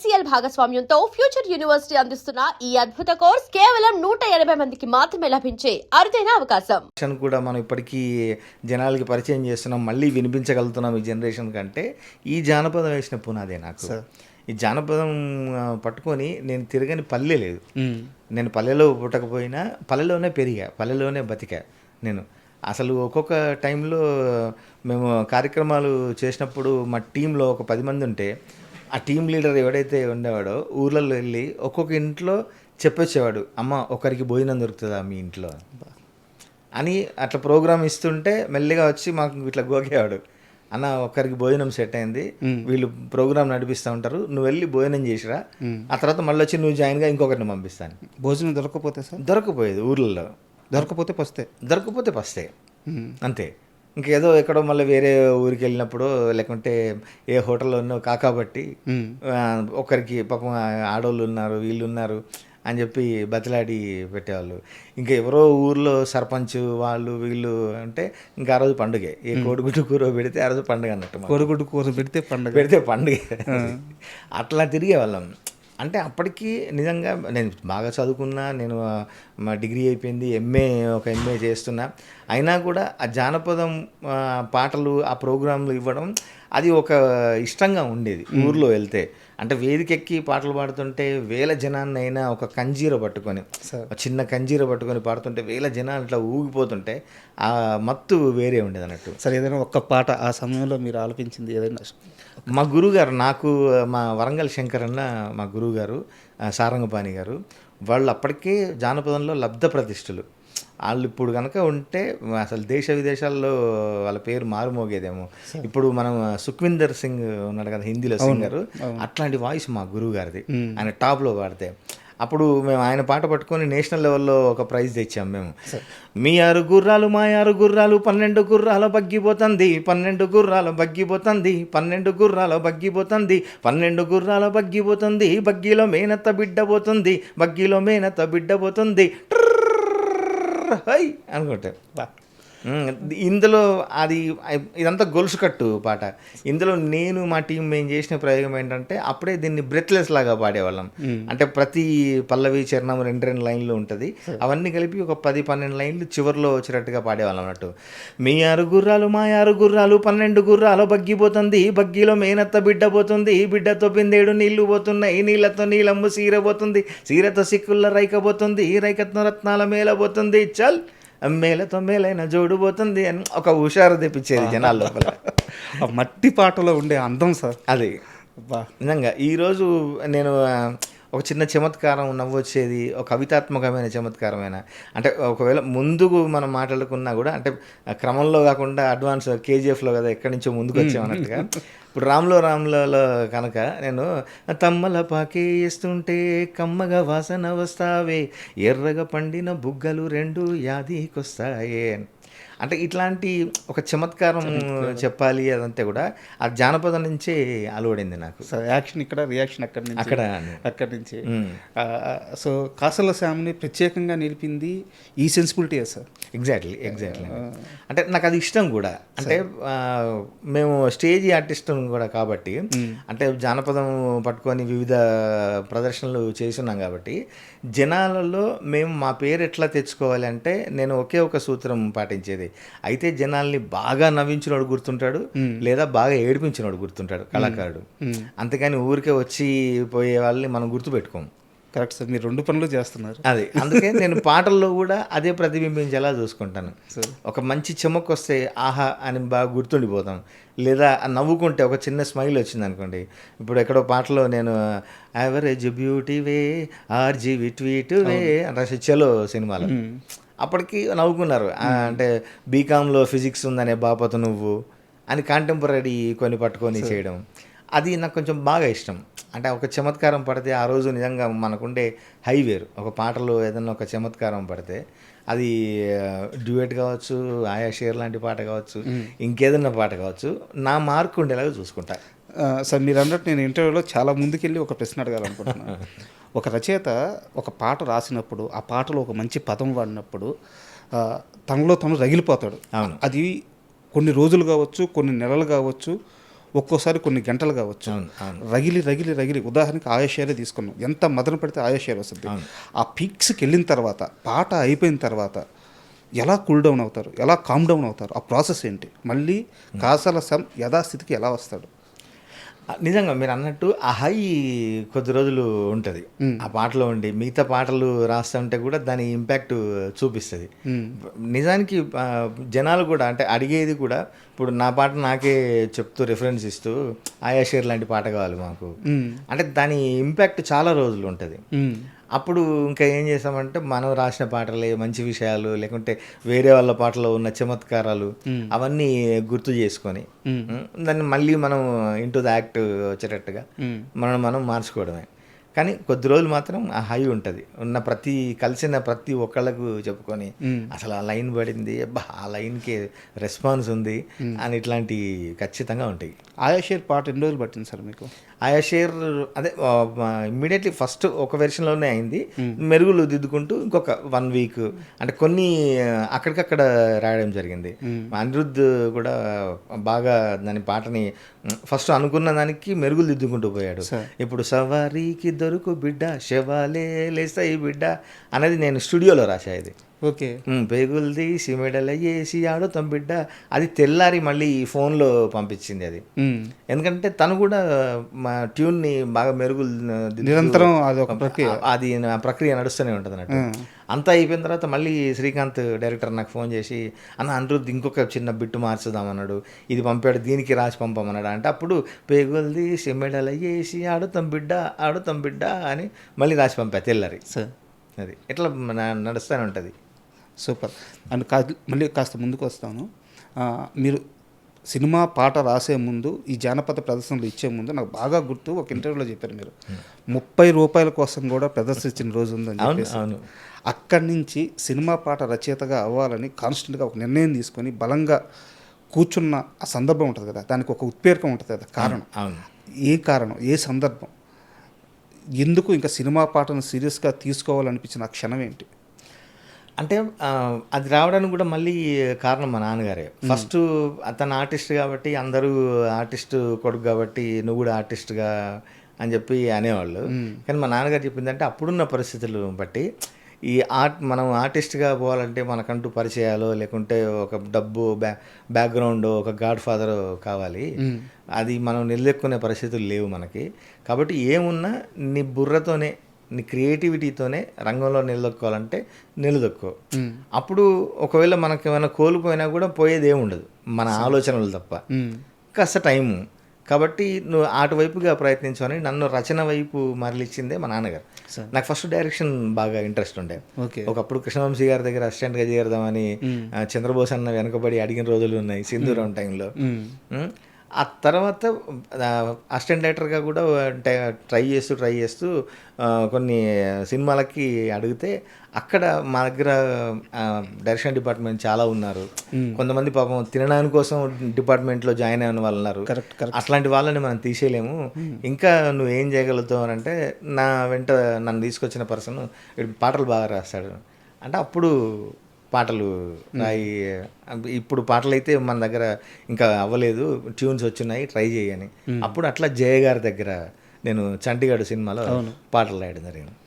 HCL భాగస్వామ్యంతో future university అందిస్తున్న ఈ అద్భుత కోర్స్ కేవలం 180 మందికి మాత్రమే లభించే అరుదైన అవకాశం. కూడా మనం ఇప్పటికీ జనాలకి పరిచయం చేస్తున్నాం, మళ్ళీ వినిపించగలుగుతున్నాం ఈ జనరేషన్ కంటే. ఈ జానపదం వేసిన పునాదే నాకు. ఈ జానపదం పట్టుకొని నేను తిరగని పల్లె లేదు. నేను పల్లెలో పుట్టకపోయినా పల్లెలోనే పెరిగా, పల్లెలోనే బతికా. నేను అసలు ఒక్కొక్క టైంలో మేము కార్యక్రమాలు చేసినప్పుడు మా టీంలో ఒక 10 మంది ఉంటే ఆ టీం లీడర్ ఎవడైతే ఉండేవాడో ఊర్లలో వెళ్ళి ఒక్కొక్క ఇంట్లో చెప్పొచ్చేవాడు, అమ్మ ఒకరికి భోజనం దొరుకుతుందా మీ ఇంట్లో అని. అట్లా ప్రోగ్రామ్ ఇస్తుంటే మెల్లిగా వచ్చి మాకు ఇట్లా గోకేవాడు, అన్న ఒక్కరికి భోజనం సెట్ అయింది, వీళ్ళు ప్రోగ్రామ్ నడిపిస్తూ ఉంటారు, నువ్వు వెళ్ళి భోజనం చేసిరా, ఆ తర్వాత మళ్ళీ వచ్చి నువ్వు జాయిన్గా ఇంకొకరిని పంపిస్తాను. భోజనం దొరకకపోతే సార్? దొరకపోయేది ఊర్లలో. దొరకపోతే పస్తే అంతే. ఇంకేదో ఎక్కడో మళ్ళీ వేరే ఊరికి వెళ్ళినప్పుడు లేకుంటే ఏ హోటల్లో ఉన్నో కాకాబట్టి ఒకరికి పాపం ఆడవాళ్ళు ఉన్నారు వీళ్ళు ఉన్నారు అని చెప్పి బతిలాడి పెట్టేవాళ్ళు. ఇంకా ఎవరో ఊర్లో సర్పంచ్ వాళ్ళు వీళ్ళు అంటే ఇంకా ఆ రోజు పండుగే. ఏ కోడిగుడ్డు కూర పెడితే ఆ రోజు పండుగ అన్నట్టు. కోడిగుడ్డు కూర పెడితే పండుగ అట్లా తిరిగేవాళ్ళం. అంటే అప్పటికి నిజంగా నేను బాగా చదువుకున్నా, నేను మా డిగ్రీ అయిపోయింది, ఒక ఎంఏ చేస్తున్నా, అయినా కూడా ఆ జానపదం పాటలు ఆ ప్రోగ్రాంలు ఇవ్వడం అది ఒక ఇష్టంగా ఉండేది. ఊర్లో వెళ్తే అంటే వేదికెక్కి పాటలు పాడుతుంటే వేల జనాన్ని అయినా ఒక కంజీర పట్టుకొని, చిన్న కంజీర పట్టుకొని పాడుతుంటే వేల జనాలు ఇట్లా ఊగిపోతుంటే ఆ మత్తు వేరే ఉండేది అన్నట్టు. సరే, ఏదైనా ఒక్క పాట ఆ సమయంలో మీరు ఆలపించింది ఏదైనా? మా గురువుగారు, నాకు మా వరంగల్ శంకర్ అన్న మా గురువుగారు సారంగపాణి గారు, వాళ్ళు అప్పటికే జానపదంలో లబ్ధ ప్రతిష్ఠులు. వాళ్ళు ఇప్పుడు కనుక ఉంటే అసలు దేశ విదేశాల్లో వాళ్ళ పేరు మారుమోగేదేమో. ఇప్పుడు మనం సుఖ్విందర్ సింగ్ ఉన్నాడు కదా హిందీలో సింగరు, అట్లాంటి వాయిస్ మా గురువు గారిది. ఆయన టాప్లో పాడితే అప్పుడు మేము ఆయన పాట పట్టుకొని నేషనల్ లెవెల్లో ఒక ప్రైజ్ తెచ్చాం మేము. మీ 6 గుర్రాలు మా 6 గుర్రాలు 12 గుర్రాల బగ్గిపోతుంది, 12 గుర్రాల బగ్గిపోతుంది, 12 గుర్రాల బగ్గిపోతుంది, 12 గుర్రాల బగ్గిపోతుంది, బగ్గీలో మేనత్త బిడ్డ పోతుంది, బగ్గీలో మేనత్త బిడ్డ పోతుంది హై అనుకుంటే. ఇందులో అది ఇదంతా గొలుసు కట్టు పాట. ఇందులో నేను మా టీం మేము చేసిన ప్రయోగం ఏంటంటే అప్పుడే దీన్ని బ్రెత్లెస్ లాగా పాడేవాళ్ళం. అంటే ప్రతి పల్లవి చరణం 2 లైన్లు ఉంటుంది, అవన్నీ కలిపి ఒక 10-12 లైన్లు చివరిలో వచ్చేటట్టుగా పాడేవాళ్ళం అన్నట్టు. మీ 6 గుర్రాలు మా 6 గుర్రాలు 12 గుర్రాలు బగ్గిపోతుంది, బగ్గీలో మేనత్త బిడ్డ పోతుంది, బిడ్డతో బిందేడు నీళ్లు పోతున్నాయి, నీళ్లతో నీలమ్ము సీర పోతుంది, సీరతో సిక్కుల రైకపోతుంది, రైకత్న రత్నాల మేలబోతుంది, చల్ మేలతో మేలైన జోడుపోతుంది అని ఒక హుషారు తెప్పించేది జనాల లోపల. మట్టి పాటలో ఉండే అందం సార్ అది. నిజంగా ఈరోజు నేను ఒక చిన్న చమత్కారం నవ్వొచ్చేది, ఒక కవితాత్మకమైన చమత్కారమైన, అంటే ఒకవేళ ముందుకు మనం మాట్లాడుకున్నా కూడా అంటే క్రమంలో కాకుండా అడ్వాన్స్ కేజీఎఫ్లో కదా ఎక్కడి నుంచో ముందుకు వచ్చామన్నట్టుగా. ఇప్పుడు రామ్లో కనుక నేను తమ్మల పాకే వేస్తుంటే కమ్మగా వాసన వస్తావే, ఎర్రగా పండిన బుగ్గలు 2 యాదికొస్తాయే అంటే ఇట్లాంటి ఒక చమత్కారం చెప్పాలి. అదంతా కూడా ఆ జానపదం నుంచే అలవడింది నాకు. యాక్షన్ ఇక్కడ, రియాక్షన్ అక్కడి నుంచి. సో కాసల శ్యామ్ని ప్రత్యేకంగా నిలిపింది ఈ సెన్సిబిలిటీ సార్. ఎగ్జాక్ట్లీ అంటే నాకు అది ఇష్టం కూడా. అంటే మేము స్టేజ్ ఆర్టిస్ట్ కూడా కాబట్టి, అంటే జానపదం పట్టుకొని వివిధ ప్రదర్శనలు చేస్తున్నాం కాబట్టి జనాలలో మేము మా పేరు ఎట్లా తెచ్చుకోవాలి అంటే నేను ఒకే ఒక సూత్రం పాటించేది. అయితే జనాల్ని బాగా నవ్వించినోడు గుర్తుంటాడు, లేదా బాగా ఏడిపించినోడు గుర్తుంటాడు కళాకారుడు. అంతేకాని ఊరికే వచ్చి పోయే వాళ్ళని మనం గుర్తుపెట్టుకోము. కరెక్ట్ సార్, మీరు 2 పనులు చేస్తున్నారు. అది అందుకే నేను పాటల్లో కూడా అదే ప్రతిబింబించేలా చూసుకుంటాను. ఒక మంచి చెమక్ వస్తే ఆహా అని బాగా గుర్తుండిపోతాం, లేదా నవ్వుకుంటే ఒక చిన్న స్మైల్ వచ్చింది అనుకోండి. ఇప్పుడు ఎక్కడో పాటలో నేను యావరేజ్ బ్యూటీవే ఆర్జీవి ట్వీట్ వే అంటే చలో సినిమాలో అప్పటికి నవ్వుకున్నారు. అంటే బీకామ్లో ఫిజిక్స్ ఉందనే బాపత నువ్వు అని కాంటెంపరీ కొన్ని పట్టుకొని చేయడం, అది నాకు కొంచెం బాగా ఇష్టం. అంటే ఒక చమత్కారం పడితే ఆ రోజు నిజంగా మనకుండే హైవేరు. ఒక పాటలో ఏదన్నా ఒక చమత్కారం పడితే అది డ్యూయట్ కావచ్చు, ఆయా షేర్ లాంటి పాట కావచ్చు, ఇంకేదన్నా పాట కావచ్చు, నా మార్కు ఉండేలాగా చూసుకుంటా. సార్ మీరు అన్నట్టు నేను ఇంటర్వ్యూలో చాలా ముందుకెళ్ళి ఒక ప్రశ్న అడగాలనుకుంటున్నాను. ఒక రచయిత ఒక పాట రాసినప్పుడు ఆ పాటలో ఒక మంచి పదం వాడినప్పుడు తనలో తను రగిలిపోతాడు. అవును. అది కొన్ని రోజులు కావచ్చు, కొన్ని నెలలు కావచ్చు, ఒక్కోసారి కొన్ని గంటలు కావచ్చు. అవును, అవును. రగిలి ఉదాహరణకి ఆయుషేరే తీసుకున్నాం. ఎంత మదన పడితే ఆయుషేర్ వస్తుంది. ఆ పీక్స్కి వెళ్ళిన తర్వాత పాట అయిపోయిన తర్వాత ఎలా కూల్ డౌన్ అవుతారు, ఎలా కామ్ డౌన్ అవుతారు, ఆ ప్రాసెస్ ఏంటి, మళ్ళీ కాసల యథాస్థితికి ఎలా వస్తాడు? నిజంగా మీరు అన్నట్టు ఆ హై కొద్ది రోజులు ఉంటుంది ఆ పాటలో ఉండి, మిగతా పాటలు రాస్తుంటే కూడా దాని ఇంపాక్ట్ చూపిస్తుంది. నిజానికి జనాలు కూడా అంటే అడిగేది కూడా, ఇప్పుడు నా పాట నాకే చెప్తూ రిఫరెన్స్ ఇస్తూ ఆయా షేర్ లాంటి పాట కావాలి మాకు అంటే దాని ఇంపాక్ట్ చాలా రోజులు ఉంటుంది. అప్పుడు ఇంకా ఏం చేసామంటే మనం రాసిన పాటలే మంచి విషయాలు, లేకుంటే వేరే వాళ్ళ పాటలో ఉన్న చమత్కారాలు అవన్నీ గుర్తు చేసుకొని దాన్ని మళ్ళీ మనం ఇంటూ ద యాక్ట్ వచ్చేటట్టుగా మనం మార్చుకోవడమే. కానీ కొద్ది రోజులు మాత్రం ఆ హై ఉంటుంది. కలిసిన ప్రతి ఒక్కళ్ళకు చెప్పుకొని అసలు ఆ లైన్ పడింది, అబ్బా ఆ లైన్కి రెస్పాన్స్ ఉంది అని ఇట్లాంటివి ఖచ్చితంగా ఉంటాయి. ఆయాషేర్ పాట ఎన్ని రోజులు పట్టింది సార్ మీకు? ఆయా షేర్ అదే ఇమ్మీడియట్లీ ఫస్ట్ ఒక వెర్షన్లోనే అయింది. మెరుగులు దిద్దుకుంటూ ఇంకొక 1 వీక్ అంటే కొన్ని అక్కడికక్కడ రాయడం జరిగింది. అనిరుద్ధ్ కూడా బాగా దాని పాటని ఫస్ట్ అనుకున్న దానికి మెరుగులు దిద్దుకుంటూ పోయాడు. ఇప్పుడు సవారీకి దొరుకు బిడ్డ శవాలే లేస్తాయి బిడ్డ అనేది నేను స్టూడియోలో రాసా. ఇది ఓకే, పేగుల్ది సిమెడల వేసి ఆడుతాం బిడ్డ, అది తెల్లారి మళ్ళీ ఫోన్లో పంపించింది అది. ఎందుకంటే తను కూడా మా ట్యూన్ని బాగా మెరుగులు నిరంతరం అదొక ప్రక్రియ, అది ఆ ప్రక్రియ నడుస్తూనే ఉంటుంది అన్నట్టు. అంతా అయిపోయిన తర్వాత మళ్ళీ శ్రీకాంత్ డైరెక్టర్ నాకు ఫోన్ చేసి, అన్న అనిరుద్ధ్ ఇంకొక చిన్న బిట్టు మార్చుదామన్నాడు, ఇది పంపాడు, దీనికి రాసి పంపమన్నాడు. అంటే అప్పుడు పేగుల్ది సిమెడల వేసి ఆడుతాం బిడ్డ అని మళ్ళీ రాసి పంపా తెల్లారి. అది ఇట్లా నడుస్తూనే ఉంటుంది. సూపర్. అండ్ మళ్ళీ కాస్త ముందుకు వస్తాను. మీరు సినిమా పాట రాసే ముందు, ఈ జానపద ప్రదర్శనలు ఇచ్చే ముందు నాకు బాగా గుర్తు, ఒక ఇంటర్వ్యూలో చెప్పారు మీరు 30 రూపాయల కోసం కూడా ప్రదర్శించిన రోజు ఉందని చెప్పేసి. అక్కడి నుంచి సినిమా పాట రచయితగా అవ్వాలని కాన్స్టెంట్గా ఒక నిర్ణయం తీసుకొని బలంగా కూర్చున్న ఆ సందర్భం ఉంటుంది కదా, దానికి ఒక ఉత్ప్రేరకం ఉంటుంది కదా, కారణం ఏ కారణం, ఏ సందర్భం, ఎందుకు ఇంకా సినిమా పాటను సీరియస్గా తీసుకోవాలనిపించిన ఆ క్షణం ఏంటి? అంటే అది రావడానికి కూడా మళ్ళీ కారణం మా నాన్నగారే. ఫస్ట్ అతను ఆర్టిస్ట్ కాబట్టి అందరూ ఆర్టిస్ట్ కొడుకు కాబట్టి నువ్వు కూడా ఆర్టిస్ట్గా అని చెప్పి అనేవాళ్ళు. కానీ మా నాన్నగారు చెప్పిందంటే అప్పుడున్న పరిస్థితులు బట్టి మనం ఆర్టిస్ట్గా పోవాలంటే మనకంటూ పరిచయాలు, లేకుంటే ఒక డబ్బు బ్యాక్గ్రౌండ్, ఒక గాడ్ ఫాదర్ కావాలి. అది మనం నిలదొక్కునే పరిస్థితులు లేవు మనకి. కాబట్టి ఏమున్నా నీ బుర్రతోనే, నీ క్రియేటివిటీతోనే రంగంలో నిలదొక్కోవాలంటే నిలదొక్కో. అప్పుడు ఒకవేళ మనకి ఏమైనా కోల్పోయినా కూడా పోయేది ఏముండదు, మన ఆలోచనలు తప్ప, కాస్త టైము. కాబట్టి నువ్వు అటువైపుగా ప్రయత్నించమని నన్ను రచన వైపు మరలిచ్చిందే మా నాన్నగారు. నాకు ఫస్ట్ డైరెక్షన్ బాగా ఇంట్రెస్ట్ ఉండే. ఒకప్పుడు కృష్ణవంశీ గారి దగ్గర అసిస్టెంట్గా చేరదామని చంద్రబోస్ అన్న వెనకబడి అడిగిన రోజులు ఉన్నాయి సింధూరం టైంలో. ఆ తర్వాత అసిస్టెంట్ డైరెక్టర్గా కూడా ట్రై చేస్తూ కొన్ని సినిమాలకి అడిగితే అక్కడ మా దగ్గర డైరెక్షన్ డిపార్ట్మెంట్ చాలా ఉన్నారు. కొంతమంది పాపం తినడానికి కోసం డిపార్ట్మెంట్లో జాయిన్ అయిన వాళ్ళు ఉన్నారు. అట్లాంటి వాళ్ళని మనం తీసేయలేము. ఇంకా నువ్వు ఏం చేయగలుగుతావు అని అంటే, నా వెంట నన్ను తీసుకొచ్చిన పర్సన్ పాటలు బాగా రాస్తాడు అంటే అప్పుడు పాటలు రాయి. ఇప్పుడు పాటలు అయితే మన దగ్గర ఇంకా అవ్వలేదు, ట్యూన్స్ వచ్చినాయి, ట్రై చేయని. అప్పుడు అట్లా జయ గారి దగ్గర నేను చంటిగాడు సినిమాలో పాటలు రాయడం జరిగింది.